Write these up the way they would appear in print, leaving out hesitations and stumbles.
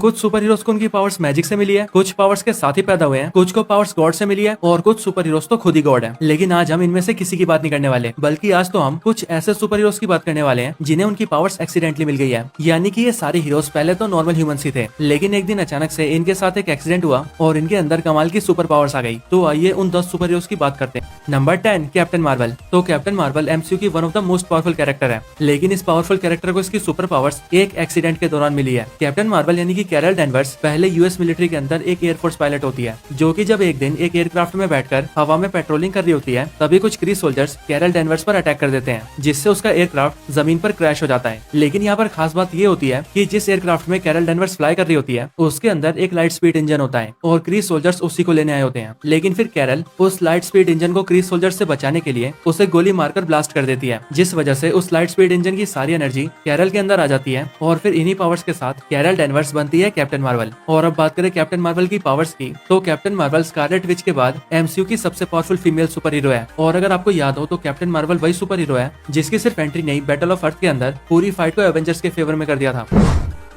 कुछ super heroes को उनकी पावर्स मैजिक से मिली है, कुछ पावर्स के साथ ही पैदा हुए हैं, कुछ को पावर्स गॉड से मिली है और कुछ सुपर हीरोज तो खुद ही गॉड है। लेकिन आज हम इनमें से किसी की बात नहीं करने वाले, बल्कि आज तो हम कुछ ऐसे सुपर हीरोज की बात करने वाले हैं जिन्हें उनकी पावर्स एक्सीडेंटली मिल गई है। यानी कि ये सारे हीरोज पहले तो नॉर्मल ह्यूमंस ही थे, लेकिन एक दिन अचानक से इनके साथ एक एक्सीडेंट हुआ और इनके अंदर कमाल की सुपर पावर्स आ गई। तो आइए उन 10 सुपर हीरोज की बात करते हैं। Number 10, captain Marvel. तो कैप्टन मार्वल एमसीयू की one of the most powerful character है, लेकिन इस पावरफुल कैरेक्टर को इसकी सुपर पावर्स एक एक्सीडेंट के दौरान मिली है। कैप्टन मार्वल यानी कि कैरल डैनवर्स पहले यूएस मिलिट्री के अंदर एक एयरफोर्स पायलट होती है, जो कि जब एक दिन एक एयरक्राफ्ट में बैठकर हवा में पेट्रोलिंग कर रही होती है, तभी कुछ क्री सोल्जर्स कैरल डैनवर्स पर अटैक कर देते हैं, जिससे उसका एयरक्राफ्ट जमीन पर क्रैश हो जाता है। लेकिन यहाँ पर खास बात ये होती है कि जिस एयरक्राफ्ट में कैरल डैनवर्स फ्लाई कर रही होती है, उसके अंदर एक लाइट स्पीड इंजन होता है और क्री सोल्जर्स उसी को लेने आए होते हैं। लेकिन फिर कैरल उस लाइट स्पीड इंजन को क्री सोल्जर्स से बचाने के लिए उसे गोली मारकर ब्लास्ट कर देती है, जिस वजह से उस लाइट स्पीड इंजन की सारी एनर्जी कैरल के अंदर आ जाती है और फिर इन्हीं पावर्स के साथ कैरल डैनवर्स बनती है कैप्टन मार्वल। और अब बात करें कैप्टन मार्वल की पावर्स की, तो कैप्टन मार्वल स्कारलेट विच के बाद एमसीयू की सबसे पावरफुल फीमेल सुपर हीरो है। और अगर आपको याद हो तो कैप्टन मार्वल वही सुपर हीरो है जिसकी सिर्फ एंट्री नहीं बैटल ऑफ अर्थ के अंदर पूरी फाइट को एवेंजर्स के फेवर में कर दिया था।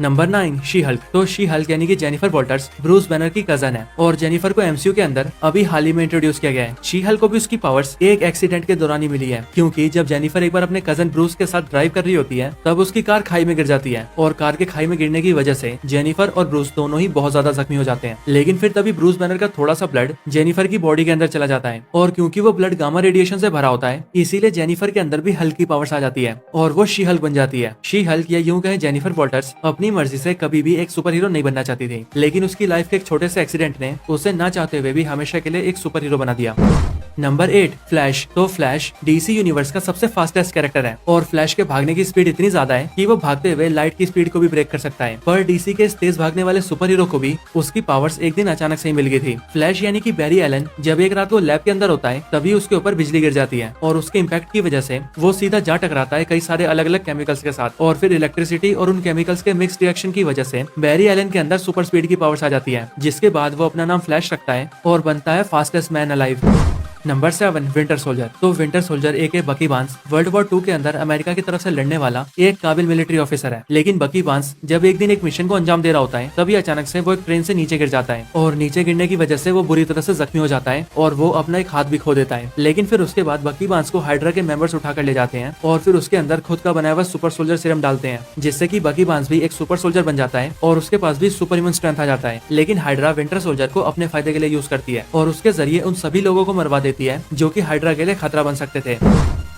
Number 9, she Hulk. तो शी हल्क यानी कि जेनिफर वॉल्टर्स ब्रूस बैनर की कजन है और जेनिफर को एमसीयू के अंदर अभी हाल ही में इंट्रोड्यूस किया गया है। शी हल्क को भी उसकी पावर्स एक एक्सीडेंट के दौरान ही मिली है, क्योंकि जब जेनिफर एक बार अपने कजन ब्रूस के साथ ड्राइव कर रही होती है, तब उसकी कार खाई में गिर जाती है और कार के खाई में गिरने की वजह से जेनिफर और ब्रूस दोनों ही बहुत ज्यादा जख्मी हो जाते हैं। लेकिन फिर तभी ब्रूस बैनर का थोड़ा सा ब्लड जेनिफर की बॉडी के अंदर चला जाता है और क्योंकि वो ब्लड गामा रेडिएशन से भरा होता है, इसीलिए जेनिफर के अंदर भी हल्की पावर्स आ जाती है और वो शी हल्क बन जाती है। शी हल्क या यूं कहे जेनिफर वॉल्टर्स अपनी मर्जी से कभी एक सुपर हीरो नहीं बनना चाहती थी, लेकिन उसकी लाइफ के एक छोटे से एक्सीडेंट ने उसे ना चाहते हुए भी हमेशा के लिए एक सुपर हीरो बना दिया। Number 8, flash. तो फ्लैश डीसी यूनिवर्स का सबसे फास्टेस्ट कैरेक्टर है और फ्लैश के भागने की स्पीड इतनी ज्यादा है कि वो भागते हुए लाइट की स्पीड को भी ब्रेक कर सकता है। पर डीसी के इस तेज भागने वाले सुपर हीरो को भी उसकी पावर्स एक दिन अचानक से ही मिल गई थी। फ्लैश यानी कि बैरी एलन जब एक रात वो लैब के अंदर होता है, तभी उसके ऊपर बिजली गिर जाती है और उसके इम्पैक्ट की वजह से वो सीधा जा टकराता है कई सारे अलग अलग केमिकल्स के साथ और फिर इलेक्ट्रिसिटी और उन केमिकल्स के मिक्स रिएक्शन की वजह से बैरी एलन के अंदर सुपर स्पीड की पावर्स आ जाती है, जिसके बाद वो अपना नाम फ्लैश रखता है और बनता है fastest man alive. Number 7, winter soldier. तो विंटर सोल्जर एक बकी बांस वर्ल्ड वॉर 2 के अंदर अमेरिका की तरफ से लड़ने वाला एक काबिल मिलिट्री ऑफिसर है। लेकिन बकी बांस जब एक दिन एक मिशन को अंजाम दे रहा होता है, तभी अचानक से वो एक ट्रेन से नीचे गिर जाता है और नीचे गिरने की वजह से वो बुरी तरह से जख्मी हो जाता है और वो अपना एक हाथ भी खो देता है। लेकिन फिर उसके बाद बकी बांस को हाइड्रा के मेंबर्स उठाकर ले जाते हैं और फिर उसके अंदर खुद का बनाया हुआ सुपर सोल्जर सीरम डालते हैं, जिससे कि बकी बांस भी एक सुपर सोल्जर बन जाता है और उसके पास भी सुपर ह्यूमन स्ट्रेंथ आ जाता है। लेकिन हाइड्रा विंटर सोल्जर को अपने फायदे के लिए यूज करती है और उसके जरिए उन सभी लोगों को मरवा देती है जो कि हाइड्रा के लिए खतरा बन सकते थे।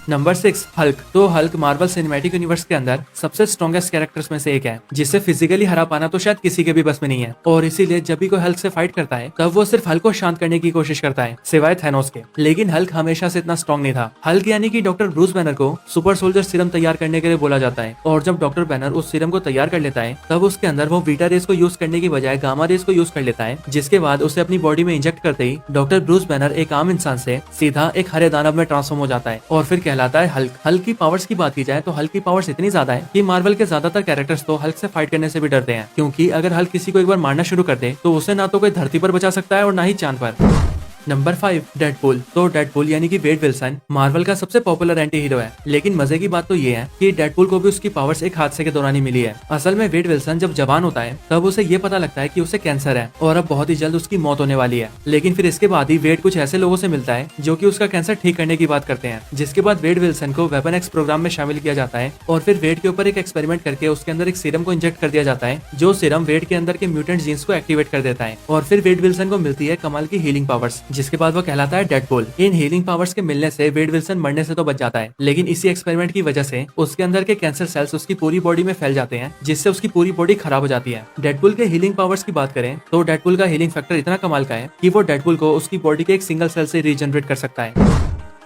Number 6, Hulk. तो हल्क मार्वल सिनेमैटिक यूनिवर्स के अंदर सबसे स्ट्रॉन्गेस्ट कैरेक्टर्स में से एक है, जिसे फिजिकली हरा पाना तो शायद किसी के भी बस में नहीं है और इसीलिए जब भी कोई हल्क से फाइट करता है, तब वो सिर्फ हल्क को शांत करने की कोशिश करता है, सिवाय थैनोस के। लेकिन हल्क हमेशा से इतना स्ट्रॉन्ग नहीं था। हल्क यानी कि डॉक्टर ब्रूस बैनर को सुपर सोल्जर सीरम तैयार करने के लिए बोला जाता है और जब डॉक्टर बैनर उस सीरम को तैयार कर लेता है, तब उसके अंदर वो बीटा रेस को यूज करने की बजाय गामा रेस को यूज कर लेता है, जिसके बाद उसे अपनी बॉडी में इंजेक्ट करते ही डॉक्टर ब्रूस बैनर एक आम इंसान से सीधा एक हरे दानव में ट्रांसफॉर्म हो जाता है और फिर कहलाता है हल्क। हल्क की पावर्स की बात की जाए तो हल्क की पावर्स इतनी ज्यादा है कि मार्वल के ज्यादातर कैरेक्टर्स तो हल्क से फाइट करने से भी डरते हैं, क्योंकि अगर हल्क किसी को एक बार मारना शुरू कर दे तो उसे ना तो कोई धरती पर बचा सकता है और ना ही चांद पर। Number 5, Deadpool. तो डेडपूल यानी कि वेड विल्सन मार्वल का सबसे पॉपुलर एंटी हीरो है, लेकिन मजे की बात तो ये है कि डेडपूल को भी उसकी पावर्स एक हादसे के दौरान ही मिली है। असल में वेड विल्सन जब जवान होता है, तब उसे ये पता लगता है कि उसे कैंसर है और अब बहुत ही जल्द उसकी मौत होने वाली है। लेकिन फिर इसके बाद ही वेड कुछ ऐसे लोगों से मिलता है जो कि उसका कैंसर ठीक करने की बात करते हैं, जिसके बाद वेड विल्सन को वेपन एक्स प्रोग्राम में शामिल किया जाता है और फिर वेड के ऊपर एक एक्सपेरिमेंट करके उसके अंदर एक सीरम को इंजेक्ट कर दिया जाता है, जो सीरम वेड के अंदर के म्यूटेंट जीन्स को एक्टिवेट कर देता है और फिर वेड विल्सन को मिलती है कमाल की हीलिंग पावर्स, जिसके बाद वो कहलाता है डेडपूल। इन हीलिंग पावर्स के मिलने से वेड विल्सन मरने से तो बच जाता है, लेकिन इसी एक्सपेरिमेंट की वजह से उसके अंदर के कैंसर सेल्स उसकी पूरी बॉडी में फैल जाते हैं, जिससे उसकी पूरी बॉडी खराब हो जाती है। डेडपूल के हीलिंग पावर्स की बात करें तो डेडपूल का हीलिंग फैक्टर इतना कमाल का है कि वो डेडपूल को उसकी बॉडी के एक सिंगल सेल से रीजनरेट कर सकता है।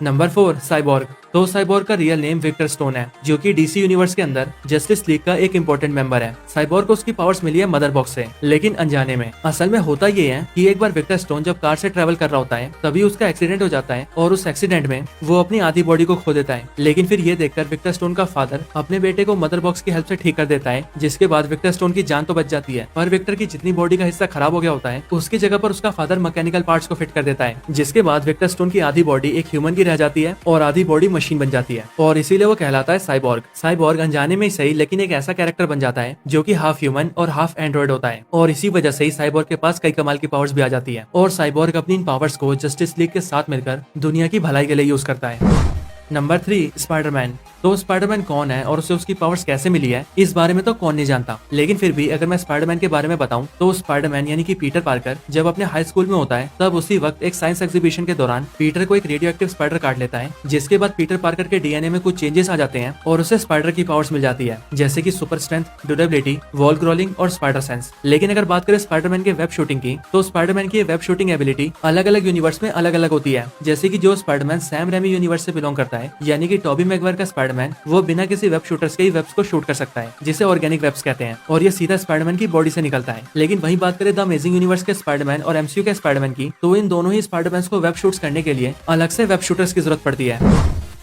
Number 4, cyborg. तो साइबॉर्ग का रियल नेम विक्टर स्टोन है, जो कि डीसी यूनिवर्स के अंदर जस्टिस लीग का एक इंपॉर्टेंट मेंबर है। साइबॉर्ग को उसकी पावर्स मिली है मदर बॉक्स से, लेकिन अनजाने में। असल में होता ये है कि एक बार विक्टर स्टोन जब कार से ट्रेवल कर रहा होता है, तभी उसका एक्सीडेंट हो जाता है और उस एक्सीडेंट में वो अपनी आधी बॉडी को खो देता है। लेकिन फिर ये देखकर विक्टर स्टोन का फादर अपने बेटे को मदर बॉक्स की हेल्प से ठीक कर देता है, जिसके बाद विक्टर स्टोन की जान तो बच जाती है, पर विक्टर की जितनी बॉडी का हिस्सा खराब हो गया होता है, उसकी जगह पर उसका फादर मैकेनिकल पार्ट्स को फिट कर देता है, जिसके बाद विक्टर स्टोन की आधी बॉडी एक ह्यूमन की रह जाती है और आधी बॉडी मशीन बन जाती है और इसीलिए वो कहलाता है साइबॉर्ग। साइबॉर्ग अनजाने में ही सही लेकिन एक ऐसा कैरेक्टर बन जाता है जो कि हाफ ह्यूमन और हाफ एंड्रॉइड होता है और इसी वजह से ही साइबॉर्ग के पास कई कमाल की पावर्स भी आ जाती है और साइबॉर्ग अपनी इन पावर्स को जस्टिस लीग के साथ मिलकर दुनिया की भलाई के लिए यूज करता है। Number 3, Spiderman. तो स्पाइडरमैन कौन है और उसे उसकी पावर्स कैसे मिली है, इस बारे में तो कौन नहीं जानता। लेकिन फिर भी अगर मैं स्पाइडरमैन के बारे में बताऊं तो स्पाइडरमैन यानी कि पीटर पार्कर जब अपने हाई स्कूल में होता है तब उसी वक्त एक साइंस एग्जीबिशन के दौरान पीटर को एक रेडियो एक्टिव स्पाइडर काट लेता है, जिसके बाद पीटर पार्कर के डीएनए में कुछ चेंजेस आ जाते हैं और उसे स्पाइडर की पावर्स मिल जाती है, जैसे की super strength, durability, wall crawling और स्पाइडर सेंस। लेकिन अगर बात करें स्पाइडरमैन के वेब शूटिंग की तो स्पाइडरमैन की वेब शूटिंग एबिलिटी अलग अलग यूनिवर्स में अलग अलग होती है। जैसे की जो स्पाइडरमैन सैम रेमी यूनिवर्स से बिलोंग करता है यानी कि टॉबी मैगवायर का स्पाइडरमैन, वो बिना किसी वेब शूटर्स के ही वेब्स को शूट कर सकता है, जिसे ऑर्गेनिक वेब्स कहते हैं और ये सीधा स्पाइडरमैन की बॉडी से निकलता है। लेकिन वही बात करें द अमेजिंग यूनिवर्स के स्पाइडरमैन और एमसीयू के स्पाइडरमैन की तो इन दोनों ही स्पाइडरमैन को वेब शूट्स करने के लिए अलग से वेब शूटर्स की जरूरत पड़ती है।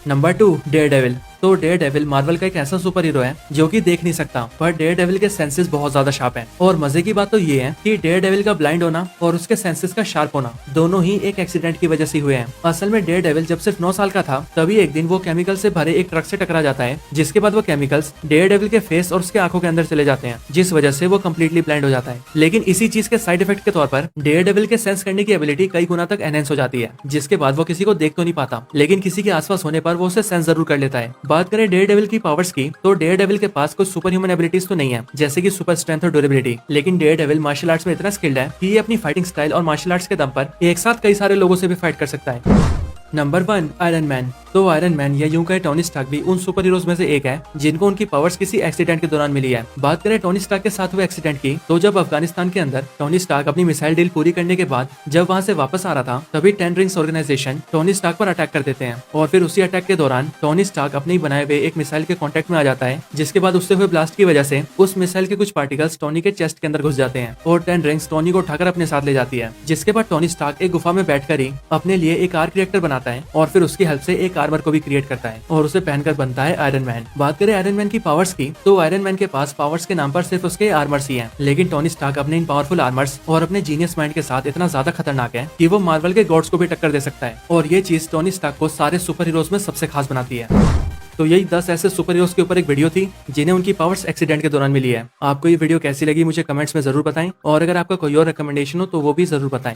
Number 2, Daredevil. तो डेयरडेविल मार्वल का एक ऐसा सुपर हीरो है जो कि देख नहीं सकता, पर डेयरडेविल के सेंसेस बहुत ज्यादा शार्प हैं। और मजे की बात तो ये है कि डेयरडेविल का ब्लाइंड होना और उसके सेंसेस का शार्प होना दोनों ही एक एक्सीडेंट की वजह से हुए हैं। असल में डेयरडेविल जब सिर्फ 9 साल का था तभी एक दिन वो केमिकल से भरे एक ट्रक से टकरा जाता है, जिसके बाद वो केमिकल्स डेयरडेविल के फेस और उसके आंखों के अंदर चले जाते हैं, जिस वजह से वो कम्प्लीटली ब्लाइंड हो जाता है। लेकिन इसी चीज के साइड इफेक्ट के तौर पर डेयरडेविल के सेंस करने की एबिलिटी कई गुना तक एनहेंस हो जाती है, जिसके बाद वो किसी को देख तो नहीं पाता लेकिन किसी के आसपास होने पर वो उसे सेंस जरूर कर लेता है। बात करें डेयरडेविल की पावर्स की तो डेयरडेविल के पास कुछ सुपर ह्यूमन एबिलिटीज तो नहीं है, जैसे कि सुपर स्ट्रेंथ और ड्यूरेबिलिटी, लेकिन डेयरडेविल मार्शल आर्ट्स में इतना स्किल्ड है कि ये अपनी फाइटिंग स्टाइल और मार्शल आर्ट्स के दम पर एक साथ कई सारे लोगों से भी फाइट कर सकता है। Number 1, iron man. तो आयरन मैन या यूं कहे टोनी स्टार्क भी उन सुपर हीरोज में से एक है जिनको उनकी पावर्स किसी एक्सीडेंट के दौरान मिली है। बात करें टोनी स्टार्क के साथ हुए एक्सीडेंट की तो जब अफगानिस्तान के अंदर टोनी स्टार्क अपनी मिसाइल डील पूरी करने के बाद जब वहां से वापस आ रहा था तभी 10 रिंग्स ऑर्गेनाइजेशन टोनी स्टार्क पर अटैक कर देते हैं और फिर उसी अटैक के दौरान टोनी स्टार्क अपने ही बनाए हुए एक मिसाइल के कॉन्टेक्ट में आ जाता है, जिसके बाद उससे हुए ब्लास्ट की वजह से उस मिसाइल के कुछ पार्टिकल्स टोनी के चेस्ट के अंदर घुस जाते हैं और 10 रिंग्स टोनी को उठाकर अपने साथ ले जाती है, जिसके बाद टोनी स्टार्क एक गुफा में बैठकर ही अपने लिए एक आर्क रिएक्टर बनाता है और फिर उसकी हेल्प से एक आर्मर को भी क्रिएट करता है और उसे पहनकर बनता है आयरन मैन। बात करें आयरन मैन की पावर्स की तो आयरन मैन के पास पावर्स के नाम पर सिर्फ उसके आर्मर्स ही हैं, लेकिन टोनी स्टार्क अपने इन पावरफुल आर्मर्स और अपने जीनियस माइंड के साथ इतना ज्यादा खतरनाक है कि वो मार्वल के गॉड्स को भी टक्कर दे सकता है और ये चीज टोनी स्टार्क को सारे सुपर हीरोज में सबसे खास बनाती है। तो यही 10 ऐसे सुपर हीरोज के ऊपर एक वीडियो थी जिन्हें उनकी पावर्स एक्सीडेंट के दौरान मिली है। आपको ये वीडियो कैसी लगी मुझे कमेंट्स में जरूर बताएं और अगर आपका कोई और रिकमेंडेशन हो तो वो भी जरूर बताएं।